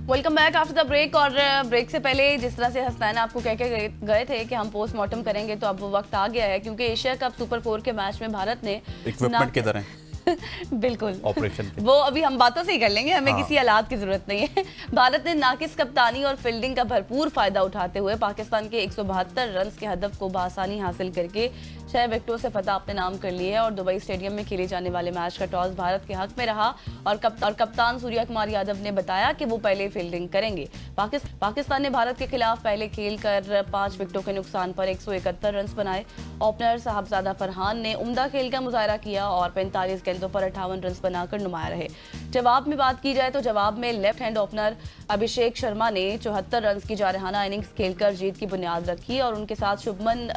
Welcome back after the break. और break से पहले जिस तरह से हसनैन आपको कह के गए थे कि हम पोस्टमार्टम करेंगे, तो अब वो वक्त आ गया है, क्योंकि एशिया कप सुपर 4 के मैच में भारत ने इक्विपमेंट की तरह बिल्कुल ऑपरेशन वो अभी हम बातों से ही कर लेंगे, हमें किसी हालात की जरूरत नहीं है। भारत ने नाकिस कप्तानी और फील्डिंग का भरपूर फायदा उठाते हुए पाकिस्तान के 172 रन के हदफ को बआसानी हासिल करके 6 विकेटों से फतह अपने नाम कर ली है। और दुबई स्टेडियम में खेले जाने वाले मैच का टॉस भारत के हक में रहा और कप्तान सूर्या कुमार यादव ने बताया कि वो पहले फील्डिंग करेंगे। पाकिस्तान ने भारत के खिलाफ पहले खेल कर 5 विकेटों के नुकसान पर 171 रन बनाए। ओपनर साहबजादा फरहान ने उम्दा खेल का मुजाहरा किया और 45 गेंदों पर 58 रन बनाकर नुमाया रहे। जवाब में बात की जाए तो जवाब में left hand opener Abhishek Sharma ने 74 रन की जारहाना इनिंग्स खेलकर जीत की बुनियाद रखी और उनके साथ शुभमन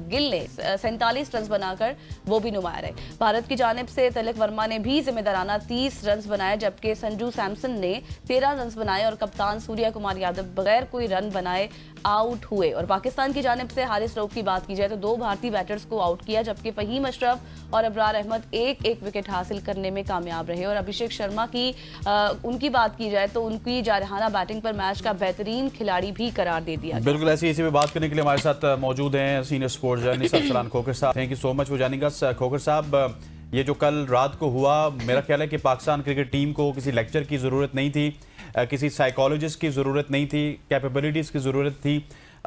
गिल ने 47 रन बनाकर वो भी नुमाया रहे। भारत की जानिब से तिलक वर्मा ने भी जिम्मेदाराना 30 रन बनाए, जबकि संजू सैमसन ने 13 रन बनाए और कप्तान सूर्या कुमार यादव बगैर कोई रन बनाए आउट हुए। और पाकिस्तान की जानिब से हारिस रऊफ की बात की जाए तो 2 भारतीय बैटर्स को आउट किया, जबकि फहीम अशरफ और अबरार अहमद एक विकेट हासिल करने में कामयाब रहे। और अभिषेक शर्मा की उनकी बात की जाए तो उनकी जारहाना बैटिंग पर मैच का बेहतरीन खिलाड़ी भी करार दे दिया। बिल्कुल ऐसी इसी पे बात करने के लिए हमारे साथ मौजूद हैं सीनियर स्पोर्ट्स जर्नलिस्ट अफसरान खोखर साहब। Thank you so much for joining अस। खोखर साहब, ये जो कल रात को हुआ, मेरा ख्याल है कि पाकिस्तान क्रिकेट टीम को किसी लेक्चर की ज़रूरत नहीं थी, किसी साइकोलॉजिस्ट की ज़रूरत नहीं थी, कैपेबिलिटीज़ की ज़रूरत थी,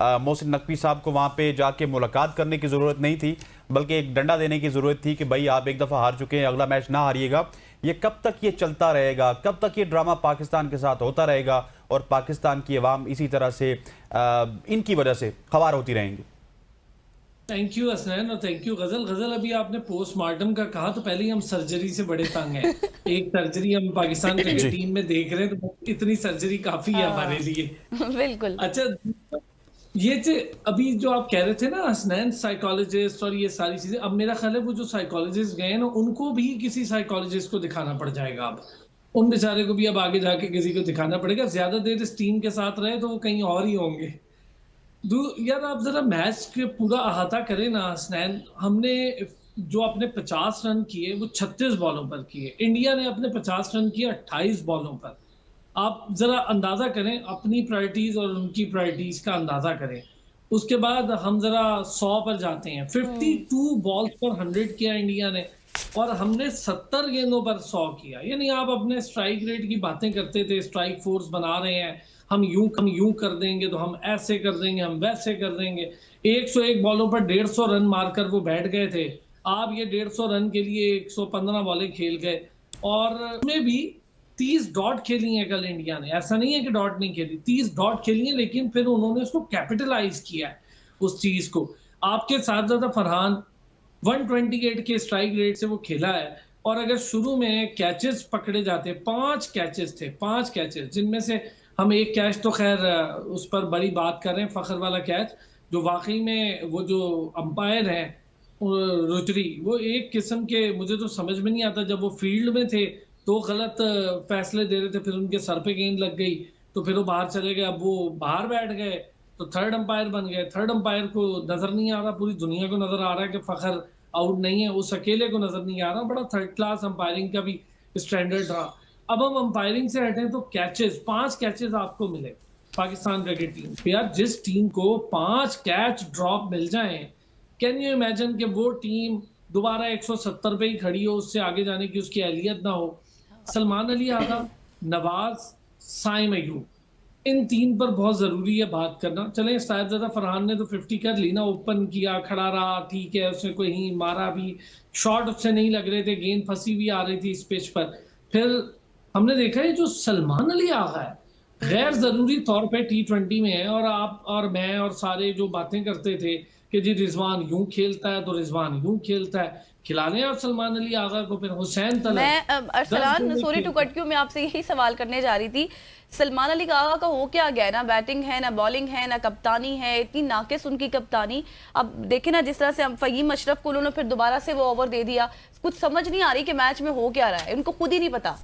मोहसिन नकवी साहब को वहाँ पे जाके मुलाकात करने की ज़रूरत नहीं थी, बल्कि एक डंडा देने की ज़रूरत थी कि भाई आप एक दफ़ा हार चुके हैं, अगला मैच ना हारिएगा। ये कब तक ये चलता रहेगा? कब तक ये ड्रामा पाकिस्तान के साथ होता रहेगा और पाकिस्तान की अवाम इसी तरह से इनकी वजह से खवार होती रहेंगी? थैंक यू हसनैन और थैंक यू गजल। अभी आपने पोस्टमार्टम का कहा तो पहले ही हम सर्जरी से बड़े तंग हैं। एक सर्जरी हम पाकिस्तान क्रिकेट टीम में देख रहे हैं, तो इतनी सर्जरी काफी है हमारे लिए। बिल्कुल। अच्छा, ये अभी जो आप कह रहे थे ना हसनैन, साइकोलॉजिस्ट और ये सारी चीजें, अब मेरा ख्याल है वो जो साइकोलॉजिस्ट गए ना, उनको भी किसी साइकोलॉजिस्ट को दिखाना पड़ जाएगा। अब उन बेचारे को भी अब आगे जाके किसी को दिखाना पड़ेगा। ज्यादा देर इस टीम के साथ रहे तो वो कहीं और ही होंगे। यार आप जरा मैच के पूरा अहाता करें ना हसनैन। हमने जो अपने 50 रन किए वो 36 बॉलों पर किए। इंडिया ने अपने 50 रन किए 28 बॉलों पर। आप जरा अंदाजा करें अपनी प्रायोरिटीज और उनकी प्रायोरिटीज का अंदाजा करें। उसके बाद हम जरा 100 पर जाते हैं। 52 बॉल्स पर 100 किया इंडिया ने और हमने 70 गेंदों पर 100 किया। यानी आप अपने स्ट्राइक रेट की बातें करते थे, स्ट्राइक फोर्स बना रहे हैं, हम यूं कर देंगे तो हम ऐसे कर देंगे, हम वैसे कर देंगे। 101 बॉलों पर 150 रन मारकर वो बैठ गए थे। आप ये 150 रन के लिए 115 बॉलें खेल गए और उसमें भी 30 डॉट खेली है कल इंडिया ने। ऐसा नहीं है कि डॉट नहीं खेली, 30 डॉट खेली है, लेकिन फिर उन्होंने उसको कैपिटलाइज किया है उस चीज को। आपके साहबजादा फरहान 128 के स्ट्राइक रेट से वो खेला है और अगर शुरू में कैचेस पकड़े जाते, 5 कैचेस थे, 5 कैचेस, जिनमें से हम एक कैच तो खैर उस पर बड़ी बात कर रहे हैं, फखर वाला कैच, जो वाकई में वो जो अंपायर है रुचरी, वो एक किस्म के, मुझे तो समझ में नहीं आता, जब वो फील्ड में थे तो गलत फैसले दे रहे थे, फिर उनके सर पे गेंद लग गई तो फिर वो बाहर चले गए। अब वो बाहर बैठ गए तो थर्ड अंपायर बन गए। थर्ड अंपायर को नजर नहीं आ रहा, पूरी दुनिया को नजर आ रहा है कि फखर आउट नहीं है, उस अकेले को नजर नहीं आ रहा। बड़ा थर्ड क्लास अंपायरिंग का भी स्टैंडर्ड रहा। अब हम अंपायरिंग से हटें तो कैचेस, 5 कैचेस आपको मिले पाकिस्तान क्रिकेट टीम। यार जिस टीम को 5 कैच ड्रॉप मिल जाए, कैन यू इमेजिन कि वो टीम दोबारा 170 पे ही खड़ी हो, उससे आगे जाने की उसकी अहलियत ना हो। सलमान अली आगा, नवाज, साइम अयूब, इन 3 पर बहुत जरूरी है बात करना। चलें, साहिबजादा फरहान ने तो 50 कर ली ना, ओपन किया, खड़ा रहा, ठीक है, उसने कोई मारा भी, शॉट उससे नहीं लग रहे थे, गेंद फंसी भी आ रही थी इस पिच पर। फिर हमने देखा है जो सलमान अली आगा है, गैर जरूरी तौर पे T20 में है, और आप और मैं और सारे जो बातें करते थे कि जी रिजवान यूं खेलता है तो रिजवान यूं खेलता है, खिलाने आप सलमान अली आगा को। फिर हुसैन तलब, मैं Arsalan sorry to cut you, मैं आपसे यही सवाल करने जा रही थी। सलमान अली आगा का हो क्या गया? ना बैटिंग है, ना बॉलिंग है, ना कप्तानी है, इतनी नाकिस उनकी कप्तानी। अब देखे ना, जिस तरह से फहीम अशरफ को उन्होंने फिर दोबारा से वो ओवर दे दिया, कुछ समझ नहीं आ रही कि मैच में हो क्या रहा है, उनको खुद ही नहीं पता।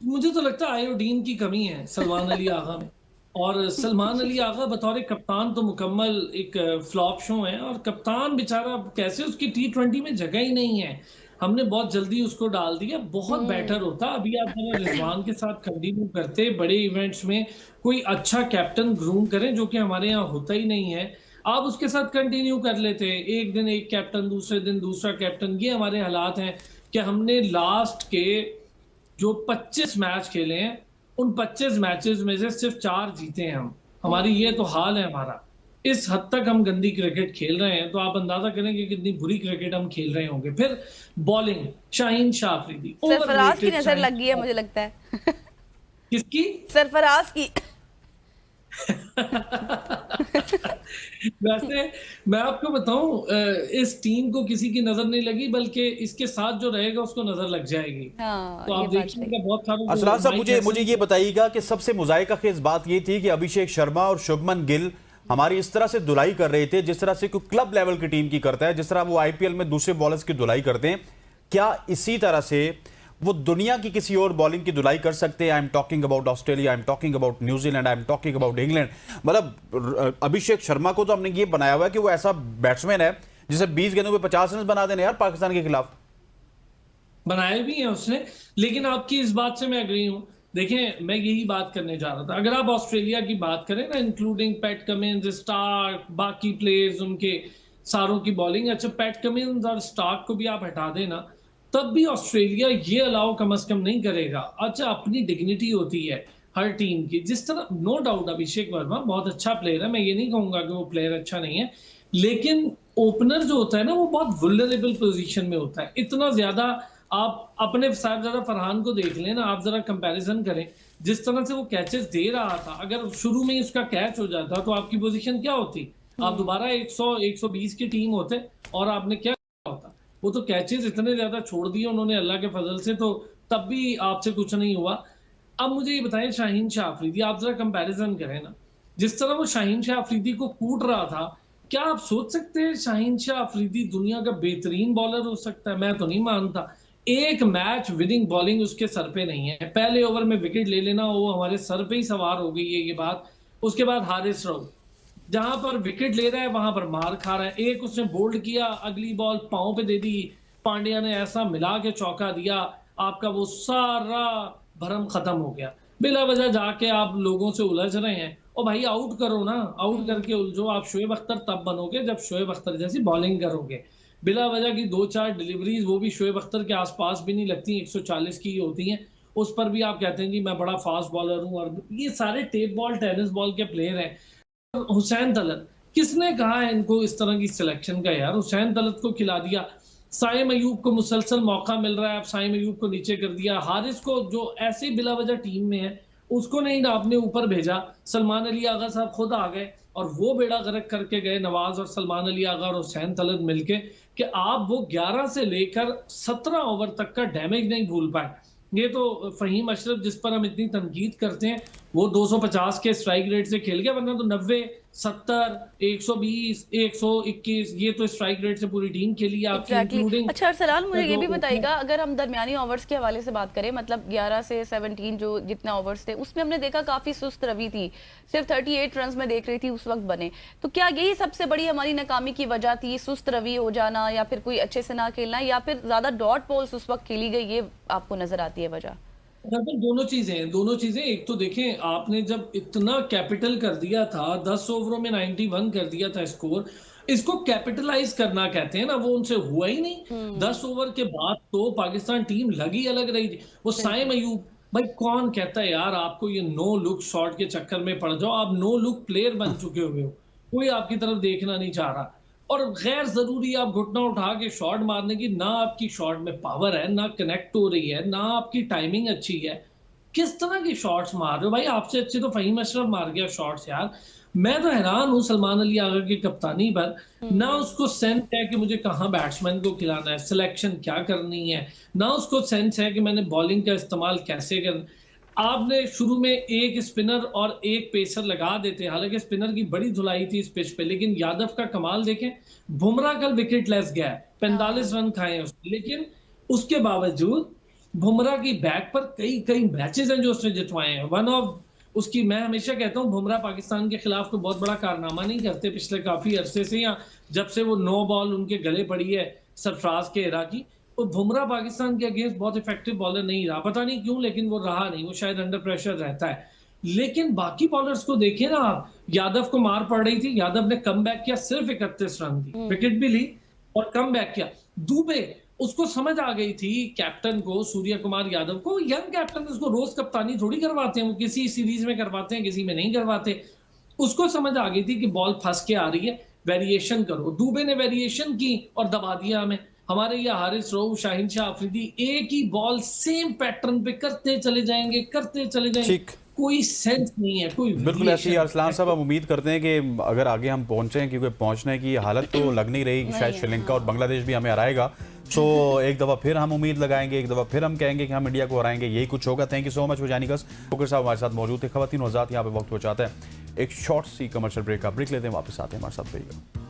मुझे तो लगता है आयोडीन की कमी है सलमान अली आगा में। और सलमान अली आगा बतौर कप्तान तो मुकम्मल एक फ्लॉप शो है, और कप्तान बेचारा कैसे, उसकी T20 में जगह ही नहीं है। हमने बहुत जल्दी उसको डाल दिया, बहुत बेटर होता। अभी आप जरा रिजवान के साथ कंटिन्यू करते, बड़े इवेंट्स में कोई अच्छा कैप्टन ग्रूम करें, जो कि हमारे यहाँ होता ही नहीं है। आप उसके साथ कंटिन्यू कर लेते, एक दिन एक कैप्टन, दूसरे दिन दूसरा कैप्टन। ये हमारे हालात हैं कि हमने लास्ट के जो 25 मैच खेले हैं, उन 25 मैचेस में से सिर्फ 4 जीते हैं हम। हमारी ये तो हाल है हमारा। इस हद तक हम गंदी क्रिकेट खेल रहे हैं, तो आप अंदाजा करें कि कितनी बुरी क्रिकेट हम खेल रहे होंगे। फिर बॉलिंग, शाहीन शाह अफरीदी, सरफराज की overrated नजर शाहीन लग गई है शाह। मुझे लगता है। किसकी? सरफराज की। वैसे मैं आपको बताऊं, इस टीम को किसी की नजर नहीं लगी, बल्कि इसके साथ जो रहेगा उसको नजर लग जाएगी। हाँ, तो ये आप बात देखिएगा बहुत सारों को असलान साहब, माइक मुझे ये बताइएगा कि सबसे मुजाहिका खेज बात ये थी कि अभिषेक शर्मा और शुभमन गिल हमारी इस तरह से धुलाई कर रहे थे जिस तरह से कोई क्लब लेवल की टीम की करता है, जिस तरह वो आईपीएल में दूसरे बॉलर्स की धुलाई करते हैं। क्या इसी तरह से वो दुनिया की किसी और बॉलिंग की धुलाई कर सकते हैं? I am talking about Australia, I am talking about New Zealand, I am talking about England. मतलब अभिषेक शर्मा को तो हमने ये बनाया हुआ है कि वो ऐसा बैट्समैन है जिसे 20 गेंदों में 50 रन बना देने यार पाकिस्तान के खिलाफ। बनाए भी हैं उसने, लेकिन आपकी इस बात से मैं एग्री हूं। देखें, मैं यही बात करने जा रहा था। अगर आप ऑस्ट्रेलिया की बात करें ना, इंक्लूडिंग पैट कमिंस, स्टार्क, बाकी प्लेयर्स, उनके सारों की बॉलिंग, अच्छा पैट कमिंस और स्टार्क को भी आप हटा देना, तब भी ऑस्ट्रेलिया ये अलाउ कम से कम नहीं करेगा। अच्छा, अपनी डिग्निटी होती है हर टीम की। जिस तरह, नो डाउट अभिषेक वर्मा बहुत अच्छा प्लेयर है, मैं ये नहीं कहूंगा कि वो प्लेयर अच्छा नहीं है, लेकिन ओपनर जो होता है ना, वो बहुत वुल्नरेबल पोजीशन में होता है। इतना ज्यादा आप अपने साहब जरा फरहान को देख लें ना, आप जरा कंपैरिजन करें जिस तरह से वो कैचेस दे रहा था। अगर शुरू में ही उसका कैच हो जाता तो आपकी पोजीशन क्या होती? आप दोबारा 100 120 की टीम होते और आपने क्या होता? वो तो कैचेस इतने ज्यादा छोड़ दिए उन्होंने अल्लाह के फजल से, तो तब भी आपसे कुछ नहीं हुआ। अब मुझे ये बताएं, शाहीन शाह अफरीदी, आप जरा कंपैरिजन करें ना, जिस तरह वो शाहीन शाह अफरीदी को कूट रहा था, क्या आप सोच सकते हैं शाहीन शाह अफरीदी दुनिया का बेहतरीन बॉलर हो सकता है? मैं तो नहीं मानता। एक मैच विनिंग बॉलिंग उसके सर पे नहीं है। पहले ओवर में विकेट ले लेना, वो हमारे सर पे ही सवार हो गई है ये बात। उसके बाद हारिस रऊफ, जहां पर विकेट ले रहा है वहां पर मार खा रहा है। एक उसने बोल्ड किया, अगली बॉल पांव पे दे दी, पांड्या ने ऐसा मिला के चौका दिया, आपका वो सारा भरम खत्म हो गया। बिला वजह जाके आप लोगों से उलझ रहे हैं। और भाई आउट करो ना, आउट करके उलझो। आप शोएब अख्तर तब बनोगे जब शोएब अख्तर जैसी बॉलिंग करोगे। बिला वजह की 2-4 डिलीवरीज, वो भी शोएब अख्तर के आसपास भी नहीं लगती, 140 की होती हैं, उस पर भी आप कहते हैं जी मैं बड़ा फास्ट बॉलर हूं। और ये सारे टेप बॉल, टेनिस बॉल के प्लेयर हैं। हुसैन तलत, किसने कहा है इनको इस तरह की सिलेक्शन का? यार हुसैन तलत को खिला दिया, साइम अयूब को मुसलसल मौका मिल रहा है, आप साइम अयूब को नीचे कर दिया। हारिस को जो ऐसे बिला वजह टीम में है, उसको नहीं ना आपने ऊपर भेजा। सलमान अली आगा साहब खुद आ गए और वो बेड़ा गर्क करके गए, नवाज और सलमान अली आगा और हुसैन तलत मिलके, कि आप वो 11 से लेकर 17 ओवर तक का डैमेज नहीं भूल पाए। ये तो फहीम अशरफ, जिस पर हम इतनी तनकीद करते हैं, वो 250 के स्ट्राइक रेट से खेल गया, वरना तो 90, 70, 120, 121, ये तो स्ट्राइक रेट से पूरी टीम खेली आपकी, इंक्लूडिंग। अच्छा अरसलान, मुझे ये भी बताइएगा, अगर हम दरमियानी ओवर्स के हवाले से बात करें, मतलब 11 से 17 जो जितने ओवर्स थे उसमें हमने देखा काफी सुस्त रवि थी, सिर्फ 38 रन में देख रही थी उस वक्त बने। तो क्या यही सबसे बड़ी हमारी नाकामी की वजह थी, सुस्त रवि हो जाना, या फिर कोई अच्छे से ना खेलना, या फिर ज्यादा डॉट बॉल्स उस वक्त खेली गई, ये आपको नजर आती है वजह? दोनों चीजें हैं, दोनों चीजें। एक तो देखें, आपने जब इतना कैपिटल कर दिया था, 10 ओवरों में 91 कर दिया था स्कोर, इसको कैपिटलाइज करना कहते हैं ना, वो उनसे हुआ ही नहीं। 10 ओवर के बाद तो पाकिस्तान टीम लगी अलग रही थी। वो साइम अयूब, भाई कौन कहता है यार आपको ये नो लुक शॉट के चक्कर में पड़ जाओ? आप नो लुक प्लेयर बन चुके हुए हो, कोई आपकी तरफ देखना नहीं चाह रहा। और गैर जरूरी आप घुटना उठा के शॉट मारने की, ना आपकी शॉट में पावर है, ना कनेक्ट हो रही है, ना आपकी टाइमिंग अच्छी है। किस तरह की शॉट्स मार रहे हो भाई? आपसे अच्छे तो फहीम अशरफ मार गया शॉट्स यार। मैं तो हैरान हूं सलमान अली आगा की कप्तानी पर। ना उसको सेंस है कि मुझे कहाँ बैट्समैन को खिलाना है, सिलेक्शन क्या करनी है, ना उसको सेंस है कि मैंने बॉलिंग का इस्तेमाल कैसे करना। आपने शुरू में एक स्पिनर और एक पेसर लगा देते, हालांकि स्पिनर की बड़ी धुलाई थी इस पिच पे, लेकिन यादव का कमाल देखें, बुमराह कल विकेट लेस गया है, 45 रन खाए उसने, लेकिन उसके बावजूद बुमराह की बैक पर कई कई मैचेस हैं जो उसने जितवाए हैं। वन ऑफ उसकी, मैं हमेशा कहता हूं बुमराह पाकिस्तान के खिलाफ कोई बहुत बड़ा कारनामा नहीं करते पिछले काफी अरसे से, या जब से वो 9 बॉल उनके गले पड़ी है सरफराज के एरा की। तो बुमराह पाकिस्तान के अगेंस्ट बहुत इफेक्टिव बॉलर नहीं रहा, पता नहीं क्यों, लेकिन वो रहा नहीं, वो शायद अंडर प्रेशर रहता है। लेकिन बाकी बॉलर्स को देखिए ना आप, यादव को मार पड़ रही थी, यादव ने कम किया, सिर्फ 31 रन दी, विकेट भी ली और कम किया। दुबे, उसको समझ आ गई थी कैप्टन को, सूर्य कुमार यादव को, यंग कैप्टन उसको रोज कप्तानी थोड़ी करवाते हैं, वो किसी सीरीज में करवाते हैं, किसी में नहीं करवाते। उसको समझ आ गई थी कि बॉल फंस के आ रही है, वेरिएशन करो। दुबे ने वेरिएशन की और दबा दिया हमें। हमारे ये हारिस रऊफ, शाहीन शाह अफरीदी एक ही बॉल सेम पैटर्न पे करते चले जाएंगे, करते चले जाएंगे, ठीक। कोई सेंस नहीं है, कोई बिल्कुल ऐसे ही variation अरसलान साहब, हम उम्मीद करते हैं कि अगर आगे हम पहुंचे, क्योंकि पहुंचने की हालत तो लग नहीं रही, शायद श्रीलंका और बांग्लादेश भी हमें हराएगा। तो एक दफ़ा फिर हम उम्मीद लगाएंगे, एक दफ़ा फिर हम कहेंगे कि हम इंडिया को हराएंगे, यही कुछ होगा। Thank you so much for joining us. Khokhar साहब हमारे साथ मौजूद थे। ख़वातीन और हज़रात, यहाँ पे वक्त बचाते हैं, एक शॉर्ट सी कमर्शियल ब्रेक का ब्रेक लेते हैं, वापस आते हैं, हमारे साथ रहिएगा।